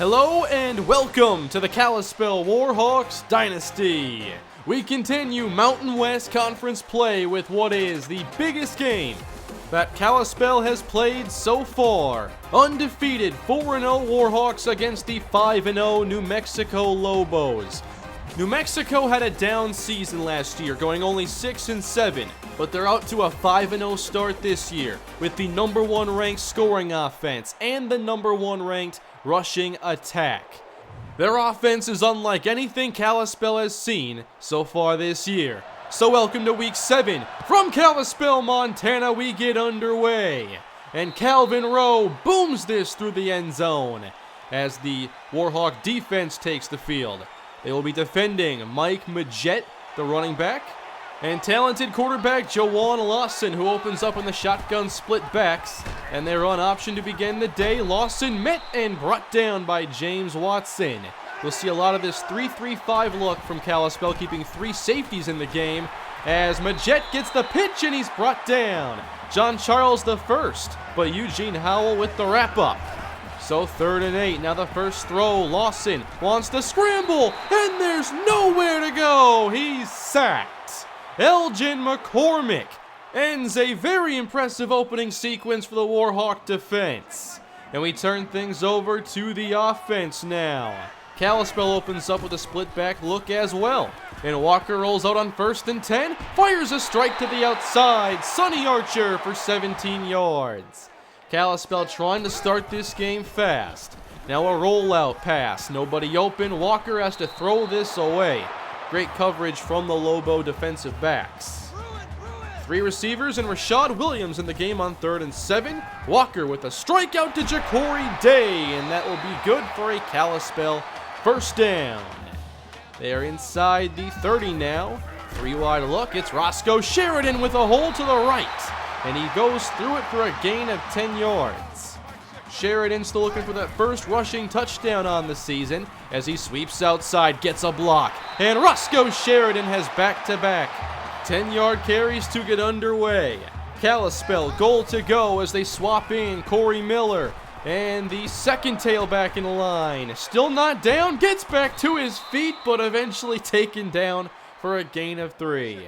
Hello and welcome to the Kalispell Warhawks Dynasty. We continue Mountain West Conference play with what is the biggest game that Kalispell has played so far. Undefeated 4-0 Warhawks against the 5-0 New Mexico Lobos. New Mexico had a down season last year, going only 6-7, but they're out to a 5-0 start this year with the number 1 ranked scoring offense and the number 1 ranked rushing attack. Their offense is unlike anything Kalispell has seen so far this year. So welcome to week 7. From Kalispell, Montana, we get underway. And Calvin Rowe booms this through the end zone as the Warhawk defense takes the field. They will be defending Mike Majette, the running back, and talented quarterback Jawan Lawson, who opens up in the shotgun split backs. And they run option to begin the day. Lawson met and brought down by James Watson. We'll see a lot of this 3-3-5 look from Kalispell, keeping 3 safeties in the game as Majette gets the pitch and he's brought down. John Charles the first, but Eugene Howell with the wrap-up. So 3rd and 8, now the first throw. Lawson wants to scramble, and there's nowhere to go. He's sacked. Elgin McCormick ends a very impressive opening sequence for the Warhawk defense. And we turn things over to the offense now. Kalispell opens up with a split back look as well. And Walker rolls out on 1st and 10, fires a strike to the outside. Sonny Archer for 17 yards. Kalispell trying to start this game fast. Now a rollout pass. Nobody open. Walker has to throw this away. Great coverage from the Lobo defensive backs. 3 receivers and Rashad Williams in the game on 3rd and 7. Walker with a strikeout to Ja'Cory Day, and that will be good for a Kalispell first down. They are inside the 30 now. 3 wide look. It's Roscoe Sheridan with a hole to the right. And he goes through it for a gain of 10 yards. Sheridan still looking for that first rushing touchdown on the season as he sweeps outside, gets a block. And Roscoe Sheridan has back-to-back 10-yard carries to get underway. Kalispell goal to go as they swap in Corey Miller. And the second tailback in line, still not down, gets back to his feet, but eventually taken down for a gain of 3.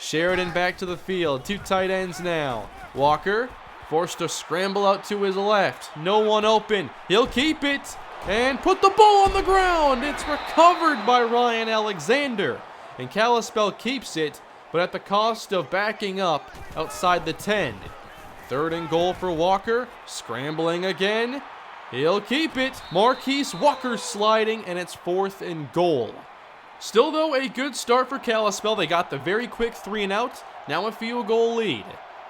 Sheridan back to the field, 2 tight ends now. Walker forced to scramble out to his left. No one open. He'll keep it and put the ball on the ground. It's recovered by Ryan Alexander. And Kalispell keeps it, but at the cost of backing up outside the 10. 3rd and goal for Walker. Scrambling again. He'll keep it. Marquise Walker sliding, and it's 4th and goal. Still, though, a good start for Kalispell. They got the very quick 3 and out. Now a field goal lead.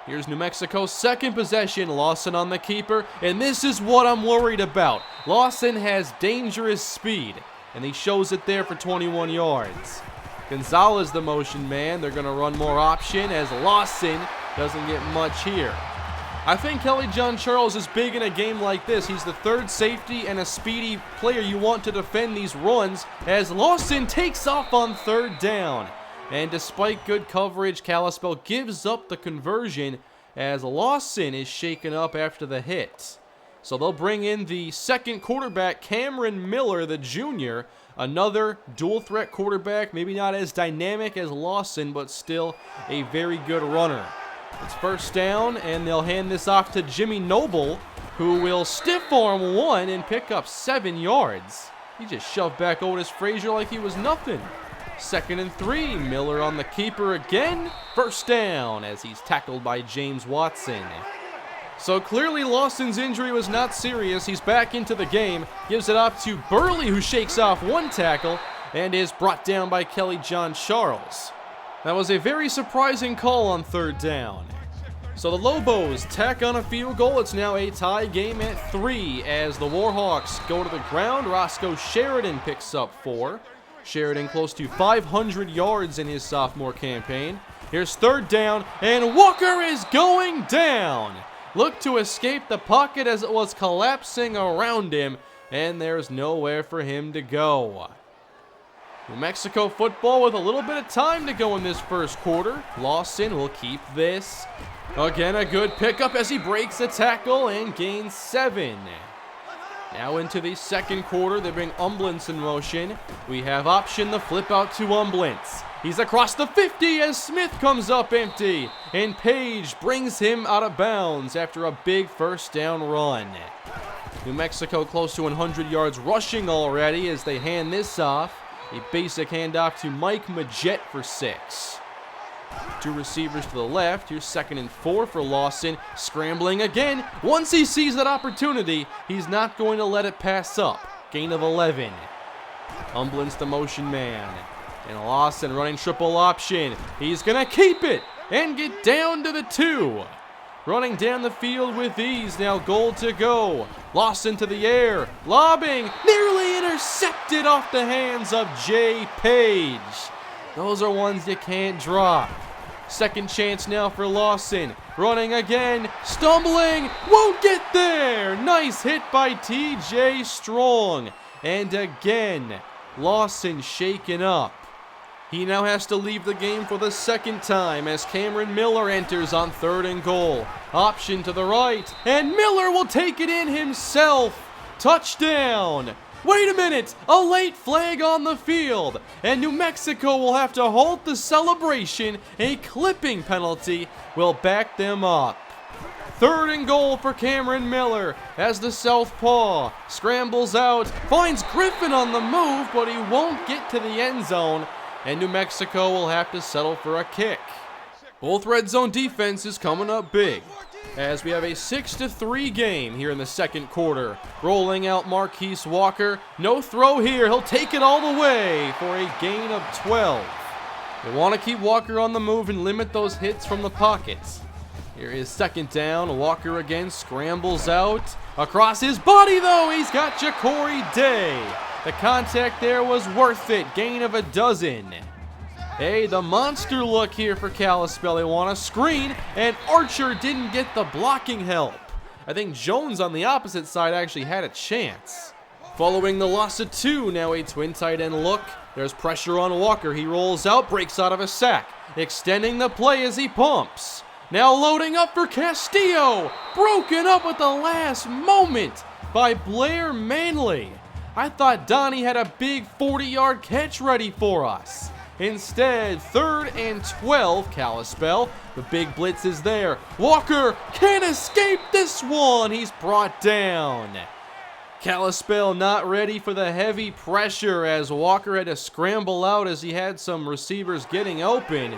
Here's New Mexico's second possession. Lawson on the keeper. And this is what I'm worried about. Lawson has dangerous speed, and he shows it there for 21 yards. Gonzalez the motion man. They're going to run more option as Lawson doesn't get much here. I think Kelly John Charles is big in a game like this. He's the 3rd safety and a speedy player you want to defend these runs as Lawson takes off on 3rd down. And despite good coverage, Kalispell gives up the conversion as Lawson is shaken up after the hit. So they'll bring in the second quarterback, Cameron Miller, the junior. Another dual threat quarterback, maybe not as dynamic as Lawson, but still a very good runner. It's 1st down, and they'll hand this off to Jimmy Noble, who will stiff arm 1 and pick up 7 yards. He just shoved back Otis Frazier like he was nothing. 2nd and 3, Miller on the keeper again. 1st down as he's tackled by James Watson. So clearly Lawson's injury was not serious. He's back into the game. Gives it off to Burley, who shakes off 1 tackle and is brought down by Kelly John Charles. That was a very surprising call on 3rd down. So the Lobos tack on a field goal. It's now a tie game at 3 as the Warhawks go to the ground. Roscoe Sheridan picks up 4. Sheridan close to 500 yards in his sophomore campaign. Here's 3rd down, and Walker is going down. Looked to escape the pocket as it was collapsing around him, and there's nowhere for him to go. New Mexico football with a little bit of time to go in this first quarter. Lawson will keep this. Again, a good pickup as he breaks a tackle and gains 7. Now into the second quarter, they bring Umblance in motion. We have option the flip out to Umblance. He's across the 50 as Smith comes up empty, and Page brings him out of bounds after a big first down run. New Mexico close to 100 yards rushing already as they hand this off. A basic handoff to Mike Majette for 6. 2 receivers to the left. Here's 2nd and 4 for Lawson. Scrambling again. Once he sees that opportunity, he's not going to let it pass up. Gain of 11. Umblance the motion man. And Lawson running triple option. He's going to keep it and get down to the 2. Running down the field with ease. Now goal to go. Lawson to the air. Lobbing. Nearly intercepted off the hands of Jay Page. Those are ones you can't drop. Second chance now for Lawson. Running again. Stumbling. Won't get there. Nice hit by TJ Strong. And again, Lawson shaken up. He now has to leave the game for the second time as Cameron Miller enters on 3rd and goal. Option to the right, and Miller will take it in himself. Touchdown! Wait a minute, a late flag on the field, and New Mexico will have to halt the celebration. A clipping penalty will back them up. 3rd and goal for Cameron Miller as the southpaw scrambles out, finds Griffin on the move, but he won't get to the end zone. And New Mexico will have to settle for a kick. Both red zone defenses coming up big as we have a 6-3 game here in the second quarter. Rolling out Marquise Walker. No throw here. He'll take it all the way for a gain of 12. They want to keep Walker on the move and limit those hits from the pockets. Here is 2nd down. Walker again scrambles out. Across his body, though, he's got Ja'Cory Day. The contact there was worth it. Gain of 12. Hey, the monster look here for Kalispell. They want a screen, and Archer didn't get the blocking help. I think Jones on the opposite side actually had a chance. Following the loss of 2, now a twin tight end look. There's pressure on Walker. He rolls out, breaks out of a sack, extending the play as he pumps. Now loading up for Castillo. Broken up at the last moment by Blair Manley. I thought Donnie had a big 40-yard catch ready for us. Instead, 3rd and 12, Kalispell. The big blitz is there. Walker can't escape this one. He's brought down. Kalispell not ready for the heavy pressure as Walker had to scramble out as he had some receivers getting open.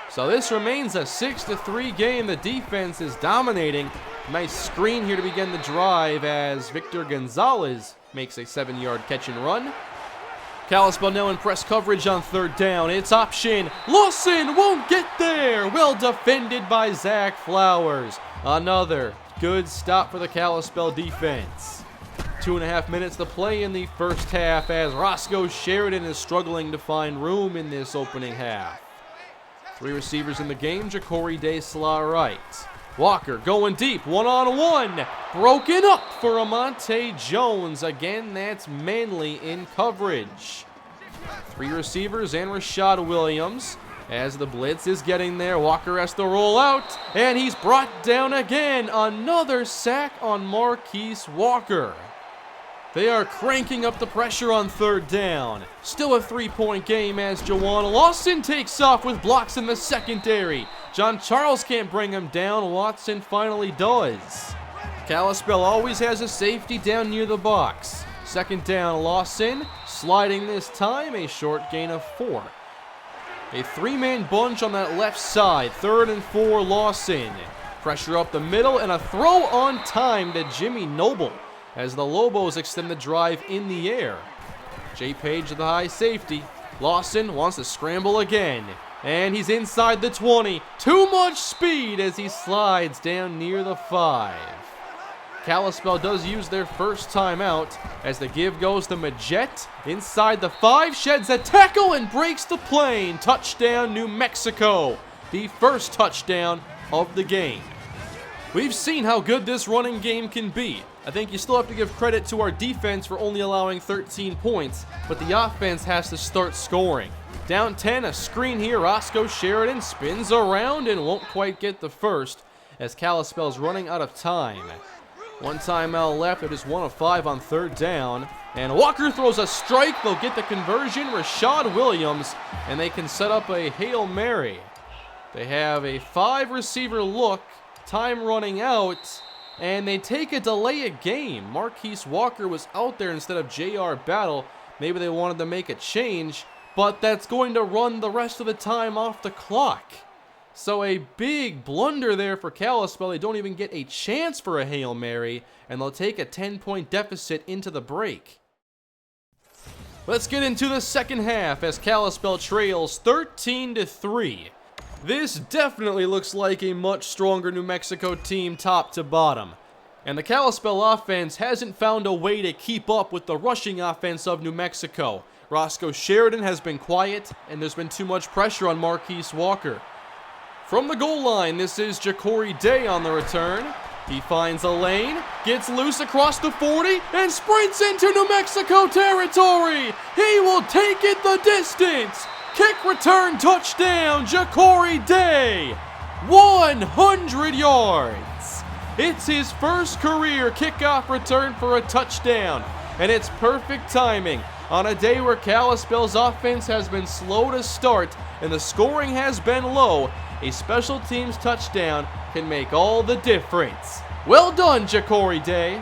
So this remains a 6-3 game. The defense is dominating. Nice screen here to begin the drive as Victor Gonzalez makes a 7-yard catch and run. Kalispell now in press coverage on 3rd down. It's option. Lawson won't get there. Well defended by Zach Flowers. Another good stop for the Kalispell defense. 2.5 minutes to play in the first half as Roscoe Sheridan is struggling to find room in this opening half. 3 receivers in the game. Ja'Cory Day slot right. Walker going deep, one-on-one, broken up for Amonte Jones. Again, that's Manley in coverage. 3 receivers and Rashad Williams. As the blitz is getting there, Walker has to roll out, and he's brought down again. Another sack on Marquise Walker. They are cranking up the pressure on 3rd down. Still a 3-point game as Jawan Lawson takes off with blocks in the secondary. John Charles can't bring him down. Watson finally does. Kalispell always has a safety down near the box. 2nd down, Lawson sliding this time, a short gain of 4. A 3-man bunch on that left side. 3rd and 4, Lawson. Pressure up the middle and a throw on time to Jimmy Noble as the Lobos extend the drive in the air. Jay Page to the high safety. Lawson wants to scramble again. And he's inside the 20. Too much speed as he slides down near the 5. Kalispell does use their first timeout as the give goes to Majette. Inside the 5, sheds a tackle and breaks the plane. Touchdown, New Mexico. The first touchdown of the game. We've seen how good this running game can be. I think you still have to give credit to our defense for only allowing 13 points, but the offense has to start scoring. Down 10, a screen here. Roscoe Sheridan spins around and won't quite get the first as Kalispell's running out of time. One timeout left. They're just 1 of 5 on 3rd down. And Walker throws a strike. They'll get the conversion. Rashad Williams. And they can set up a Hail Mary. They have a 5-receiver look. Time running out. And they take a delay of game. Marquise Walker was out there instead of J.R. Battle. Maybe they wanted to make a change. But that's going to run the rest of the time off the clock. So a big blunder there for Kalispell. They don't even get a chance for a Hail Mary, and they'll take a 10-point deficit into the break. Let's get into the second half as Kalispell trails 13-3. This definitely looks like a much stronger New Mexico team top to bottom. And the Kalispell offense hasn't found a way to keep up with the rushing offense of New Mexico. Roscoe Sheridan has been quiet, and there's been too much pressure on Marquise Walker. From the goal line, this is Ja'Cory Day on the return. He finds a lane, gets loose across the 40, and sprints into New Mexico territory. He will take it the distance. Kick return touchdown, Ja'Cory Day. 100 yards. It's his first career kickoff return for a touchdown, and it's perfect timing on a day where Kalispell's offense has been slow to start and the scoring has been low. A special teams touchdown can make all the difference. Well done, Ja'Cory Day.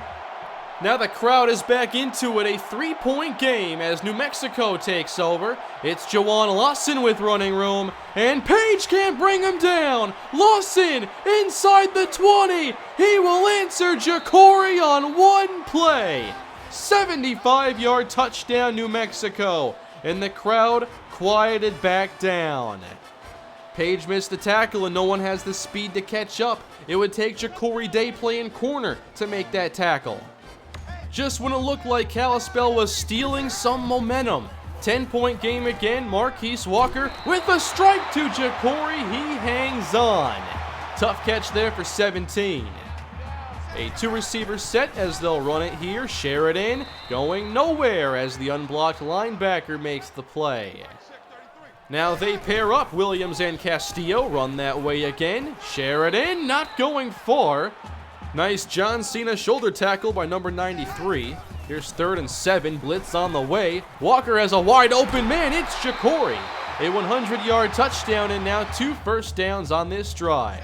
Now the crowd is back into it, a 3-point game as New Mexico takes over. It's Jawan Lawson with running room, and Page can't bring him down. Lawson inside the 20. He will answer Ja'Cory on one play. 75-yard touchdown, New Mexico, and the crowd quieted back down. Page missed the tackle and no one has the speed to catch up. It would take Ja'Cory Day playing corner to make that tackle. Just when it looked like Kalispell was stealing some momentum. 10-point game again, Marquise Walker with a strike to Ja'Cory. He hangs on. Tough catch there for 17. A 2-receiver set as they'll run it here. Sheridan going nowhere as the unblocked linebacker makes the play. Now they pair up. Williams and Castillo run that way again. Sheridan not going far. Nice John Cena shoulder tackle by number 93. Here's 3rd and 7. Blitz on the way. Walker has a wide open man. It's Ja'Cory. A 100-yard touchdown and now 2 first downs on this drive.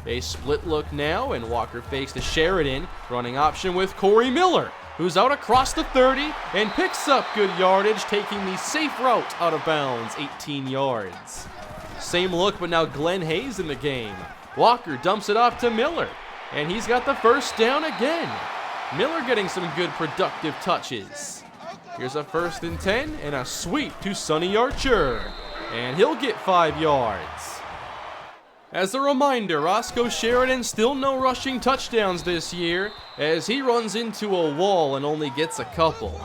A split look now, and Walker fakes to Sheridan. Running option with Corey Miller, who's out across the 30 and picks up good yardage, taking the safe route out of bounds, 18 yards. Same look, but now Glenn Hayes in the game. Walker dumps it off to Miller, and he's got the first down again. Miller getting some good productive touches. Here's a 1st and 10 and a sweep to Sonny Archer, and he'll get 5 yards. As a reminder, Roscoe Sheridan still no rushing touchdowns this year as he runs into a wall and only gets a couple.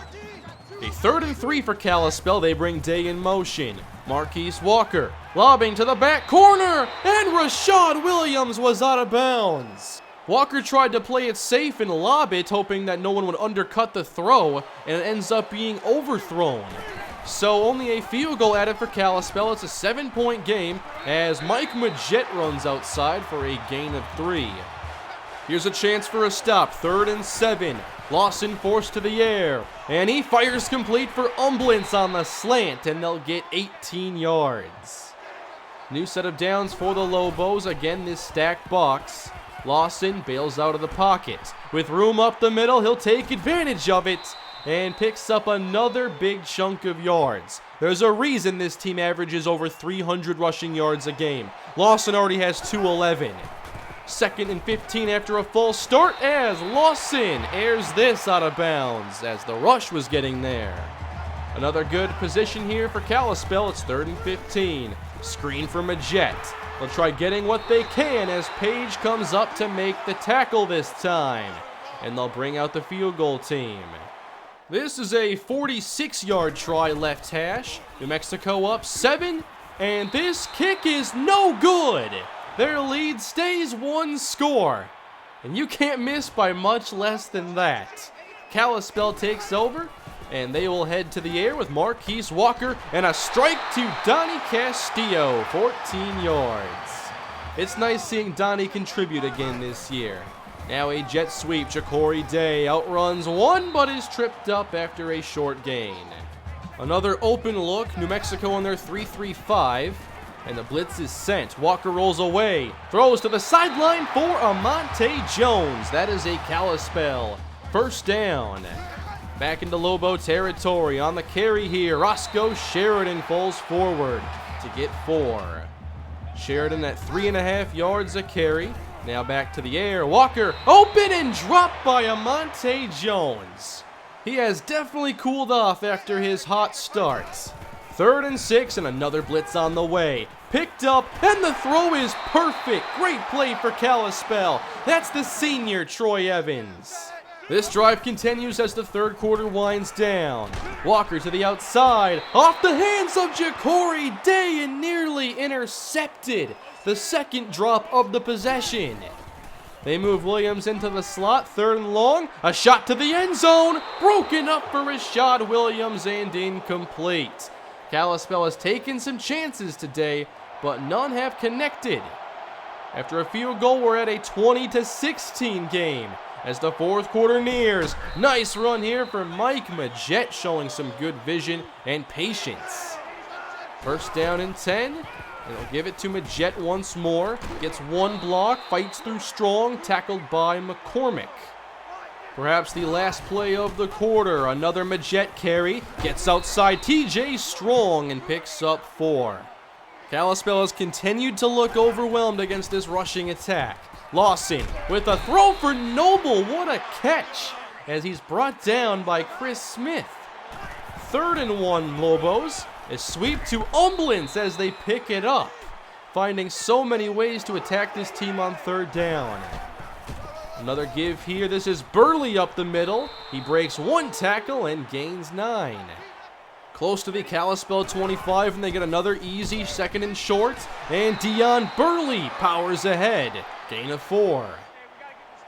A 3rd and 3 for Kalispell. They bring Day in motion. Marquise Walker lobbing to the back corner, and Rashad Williams was out of bounds. Walker tried to play it safe and lob it, hoping that no one would undercut the throw, and it ends up being overthrown. So only a field goal added for Kalispell. It's a 7-point game as Mike Majette runs outside for a gain of 3. Here's a chance for a stop. 3rd and 7. Lawson forced to the air, and he fires complete for Umblance on the slant, and they'll get 18 yards. New set of downs for the Lobos. Again, this stacked box. Lawson bails out of the pocket. With room up the middle, he'll take advantage of it and picks up another big chunk of yards. There's a reason this team averages over 300 rushing yards a game. Lawson already has 211. 2nd and 15 after a false start as Lawson airs this out of bounds as the rush was getting there. Another good position here for Kalispell. It's 3rd and 15. Screen for Majette. They'll try getting what they can as Page comes up to make the tackle this time. And they'll bring out the field goal team. This is a 46-yard try left hash. New Mexico up 7, and this kick is no good. Their lead stays 1 score, and you can't miss by much less than that. Kalispell takes over, and they will head to the air with Marquise Walker and a strike to Donnie Castillo, 14 yards. It's nice seeing Donnie contribute again this year. Now a jet sweep. Ja'Cory Day outruns one, but is tripped up after a short gain. Another open look. New Mexico on their 3-3-5. And the blitz is sent. Walker rolls away. Throws to the sideline for Amonte Jones. That is a Kalispell first down. Back into Lobo territory. On the carry here, Roscoe Sheridan falls forward to get 4. Sheridan at 3.5 yards a carry. Now back to the air. Walker open and dropped by Amonte Jones. He has definitely cooled off after his hot start. 3rd and 6 and another blitz on the way. Picked up and the throw is perfect. Great play for Kalispell. That's the senior Troy Evans. This drive continues as the third quarter winds down. Walker to the outside, off the hands of Ja'Cory Day and nearly intercepted. The second drop of the possession. They move Williams into the slot, 3rd and long. A shot to the end zone, broken up for Rashad Williams and incomplete. Kalispell has taken some chances today, but none have connected. After a field goal, we're at a 20-16 game. As the fourth quarter nears, nice run here for Mike Majette, showing some good vision and patience. First down and 10, and they'll give it to Majette once more. Gets one block, fights through strong, tackled by McCormick. Perhaps the last play of the quarter, another Majette carry, gets outside TJ Strong and picks up 4. Kalispell has continued to look overwhelmed against this rushing attack. Lawson with a throw for Noble. What a catch as he's brought down by Chris Smith. 3rd and 1 Lobos. A sweep to Umblance as they pick it up. Finding so many ways to attack this team on 3rd down. Another give here. This is Burley up the middle. He breaks one tackle and gains 9. Close to the Kalispell 25, and they get another easy 2nd and short. And Dion Burley powers ahead. Gain of 4.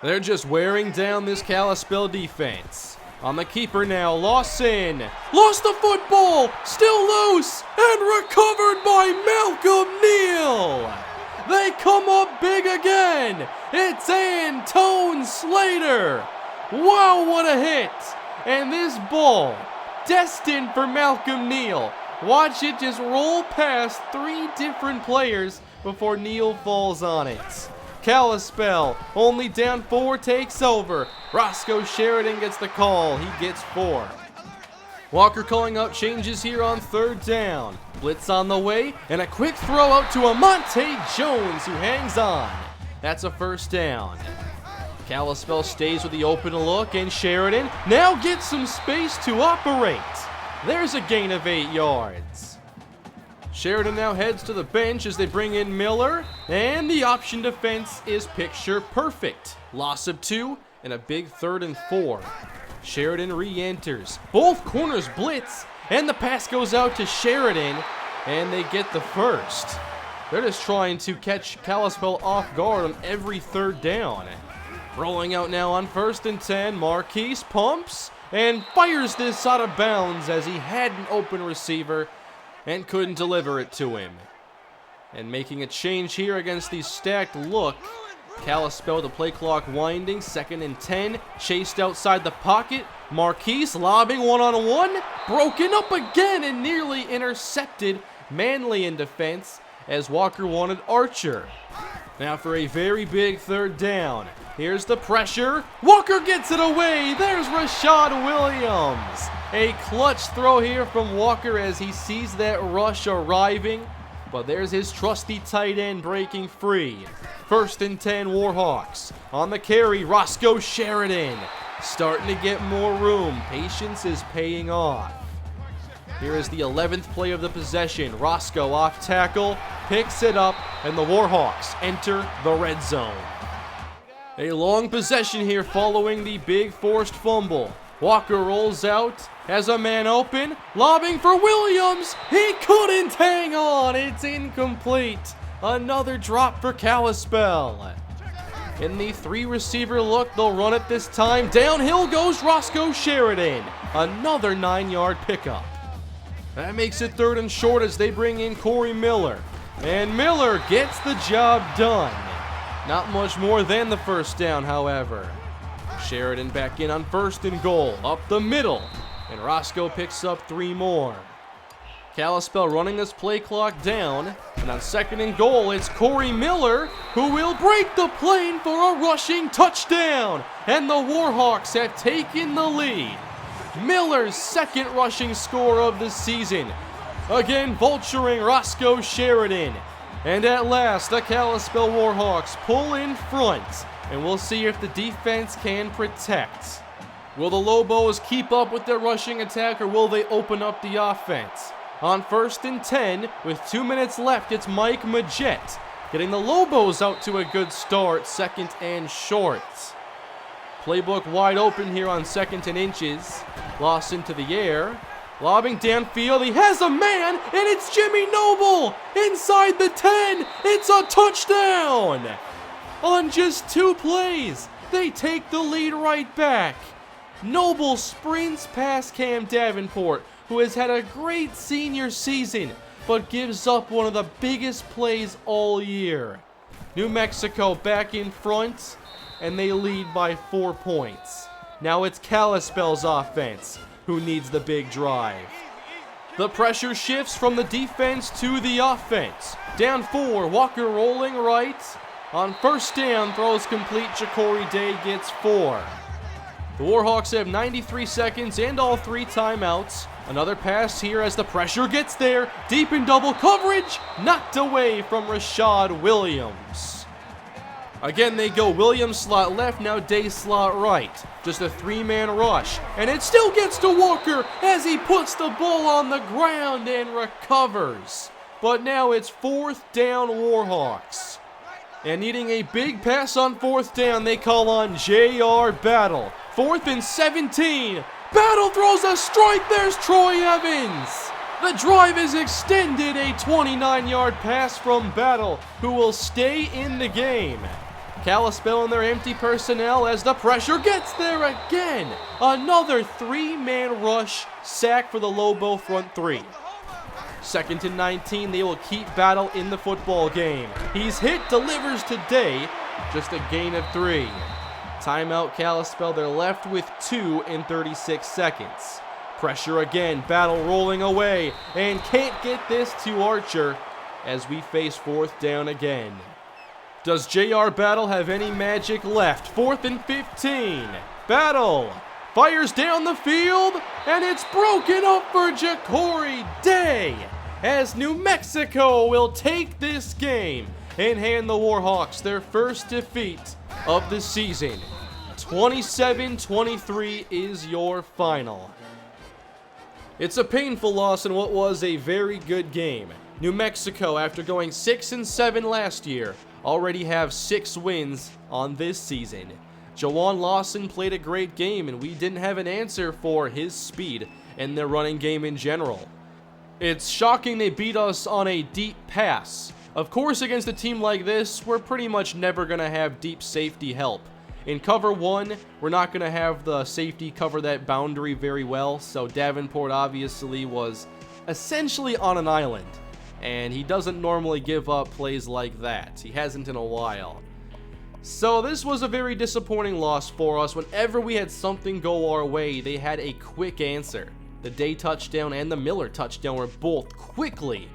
They're just wearing down this Kalispell defense. On the keeper now, Lawson. Lost the football, still loose, and recovered by Malcolm Neal. They come up big again. It's Antone Slater. Wow, what a hit. And this ball, destined for Malcolm Neal. Watch it just roll past 3 different players before Neal falls on it. Kalispell, only down 4, takes over. Roscoe Sheridan gets the call. He gets 4. Walker calling out changes here on 3rd down. Blitz on the way, and a quick throw out to Amonte Jones, who hangs on. That's a first down. Kalispell stays with the open look, and Sheridan now gets some space to operate. There's a gain of 8 yards. Sheridan now heads to the bench as they bring in Miller, and the option defense is picture perfect. Loss of 2 and a big 3rd and 4. Sheridan re-enters. Both corners blitz, and the pass goes out to Sheridan, and they get the first. They're just trying to catch Kalispell off guard on every 3rd down. Rolling out now on 1st and 10, Marquise pumps and fires this out of bounds as he had an open receiver and couldn't deliver it to him. And making a change here against the stacked look, Kalispell, the play clock winding, 2nd and 10, chased outside the pocket. Marquise lobbing one-on-one, broken up again and nearly intercepted. Manley in defense as Walker wanted Archer. Now for a very big 3rd down. Here's the pressure. Walker gets it away. There's Rashad Williams. A clutch throw here from Walker as he sees that rush arriving. But there's his trusty tight end breaking free. 1st and 10 Warhawks. On the carry, Roscoe Sheridan. Starting to get more room. Patience is paying off. Here is the 11th play of the possession. Roscoe off tackle, picks it up, and the Warhawks enter the red zone. A long possession here following the big forced fumble. Walker rolls out, has a man open, lobbing for Williams. He couldn't hang on. It's incomplete. Another drop for Kalispell. In the 3-receiver look, they'll run it this time. Downhill goes Roscoe Sheridan. Another 9-yard pickup. That makes it 3rd and short as they bring in Corey Miller. And Miller gets the job done. Not much more than the first down, however. Sheridan back in on 1st and goal, up the middle, and Roscoe picks up 3 more. Kalispell running this play clock down, and on 2nd and goal, it's Corey Miller who will break the plane for a rushing touchdown, and the Warhawks have taken the lead. Miller's 2nd rushing score of the season, again vulturing Roscoe Sheridan. And at last, the Kalispell Warhawks pull in front, and we'll see if the defense can protect. Will the Lobos keep up with their rushing attack, or will they open up the offense? On 1st and 10, with 2 minutes left, it's Mike Majette getting the Lobos out to a good start, 2nd and short. Playbook wide open here on 2nd and inches. Lawson to the air, lobbing downfield. He has a man, and it's Jimmy Noble inside the 10. It's a touchdown! On just 2 plays, they take the lead right back. Noble sprints past Cam Davenport, who has had a great senior season, but gives up one of the biggest plays all year. New Mexico back in front, and they lead by 4 points. Now it's Kalispell's offense who needs the big drive. The pressure shifts from the defense to the offense. Down 4, Walker rolling right. On 1st down, throws complete. Ja'Cory Day gets 4. The Warhawks have 93 seconds and all 3 timeouts. Another pass here as the pressure gets there. Deep in double coverage. Knocked away from Rashad Williams. Again, they go Williams slot left, now Day slot right. Just a 3-man rush. And it still gets to Walker as he puts the ball on the ground and recovers. But now it's 4th down Warhawks. And needing a big pass on 4th down, they call on J.R. Battle. 4th and 17. Battle throws a strike. There's Troy Evans. The drive is extended. A 29-yard pass from Battle, who will stay in the game. Kalispell in their empty personnel as the pressure gets there again. Another 3-man rush, sack for the Lobo front 3. 2nd and 19, they will keep Battle in the football game. He's hit, delivers today, just a gain of 3. Timeout Kalispell, they're left with 2 in 36 seconds. Pressure again, Battle rolling away, and can't get this to Archer as we face 4th down again. Does J.R. Battle have any magic left? 4th and 15. Battle fires down the field, and it's broken up for Ja'Cory Day as New Mexico will take this game and hand the Warhawks their first defeat of the season. 27-23 is your final. It's a painful loss in what was a very good game. New Mexico, after going 6-7 last year, already have 6 wins on this season. Jawan Lawson played a great game, and we didn't have an answer for his speed and their running game in general. It's shocking they beat us on a deep pass. Of course, against a team like this, we're pretty much never going to have deep safety help. In cover 1, we're not going to have the safety cover that boundary very well, so Davenport obviously was essentially on an island, and he doesn't normally give up plays like that. He hasn't in a while. So this was a very disappointing loss for us. Whenever we had something go our way, they had a quick answer. The Day touchdown and the Miller touchdown were both quickly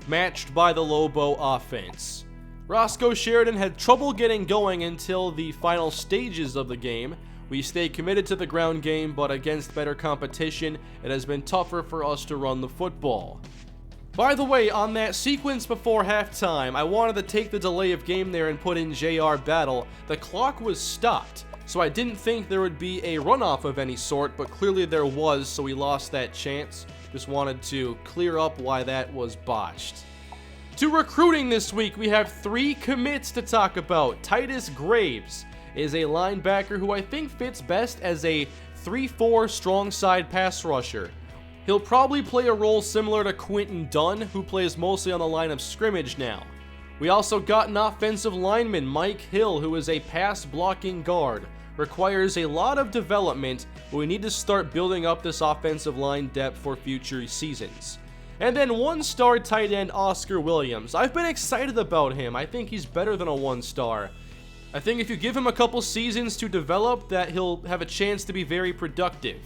matched by the Lobo offense. Roscoe Sheridan had trouble getting going until the final stages of the game. We stayed committed to the ground game, but against better competition, it has been tougher for us to run the football. By the way, on that sequence before halftime, I wanted to take the delay of game there and put in J.R. Battle. The clock was stopped, so I didn't think there would be a runoff of any sort, but clearly there was, so we lost that chance. Just wanted to clear up why that was botched. To recruiting this week, we have 3 commits to talk about. Titus Graves is a linebacker who I think fits best as a 3-4 strong side pass rusher. He'll probably play a role similar to Quentin Dunn, who plays mostly on the line of scrimmage now. We also got an offensive lineman, Mike Hill, who is a pass blocking guard. Requires a lot of development, but we need to start building up this offensive line depth for future seasons. And then 1-star tight end Oscar Williams. I've been excited about him. I think he's better than a 1-star. I think if you give him a couple seasons to develop, that he'll have a chance to be very productive.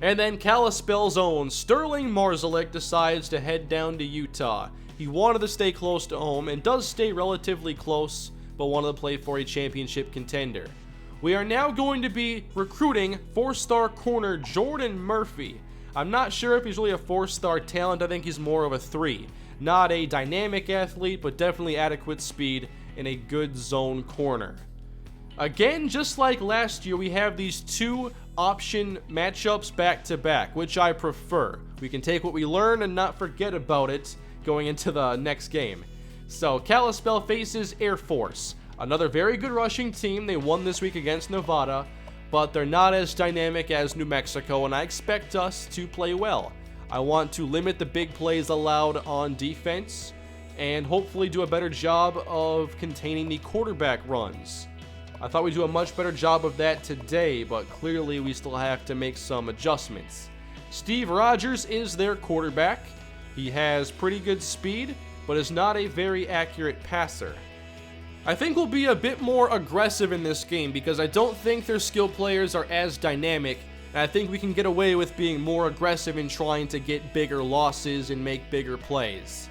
And then Kalispell's own Sterling Marzalek decides to head down to Utah. He wanted to stay close to home and does stay relatively close, but wanted to play for a championship contender. We are now going to be recruiting 4-star corner Jordan Murphy. I'm not sure if he's really a 4-star talent. I think he's more of a 3. Not a dynamic athlete, but definitely adequate speed and a good zone corner. Again, just like last year, we have these 2 option matchups back to back, which I prefer. We can take what we learn and not forget about it going into the next game. So Kalispell faces Air Force, another very good rushing team. They won this week against Nevada, but they're not as dynamic as New Mexico, and I expect us to play well. I want to limit the big plays allowed on defense and hopefully do a better job of containing the quarterback runs. I thought we'd do a much better job of that today, but clearly we still have to make some adjustments. Steve Rogers is their quarterback. He has pretty good speed, but is not a very accurate passer. I think we'll be a bit more aggressive in this game because I don't think their skill players are as dynamic, and I think we can get away with being more aggressive in trying to get bigger losses and make bigger plays.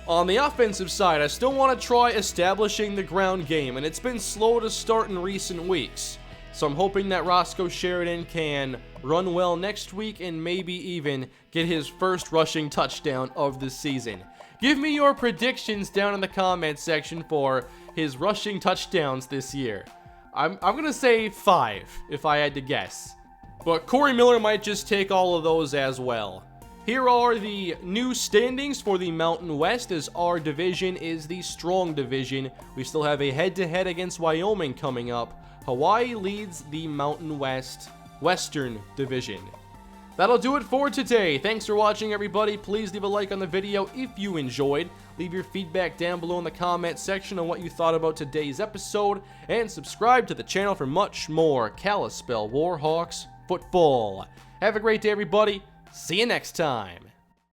On the offensive side, I still want to try establishing the ground game, and it's been slow to start in recent weeks. So I'm hoping that Roscoe Sheridan can run well next week and maybe even get his first rushing touchdown of the season. Give me your predictions down in the comment section for his rushing touchdowns this year. I'm going to say 5 if I had to guess. But Corey Miller might just take all of those as well. Here are the new standings for the Mountain West, as our division is the strong division. We still have a head-to-head against Wyoming coming up. Hawaii leads the Mountain West Western Division. That'll do it for today. Thanks for watching, everybody. Please leave a like on the video if you enjoyed. Leave your feedback down below in the comment section on what you thought about today's episode. And subscribe to the channel for much more Kalispell Warhawks football. Have a great day, everybody. See you next time.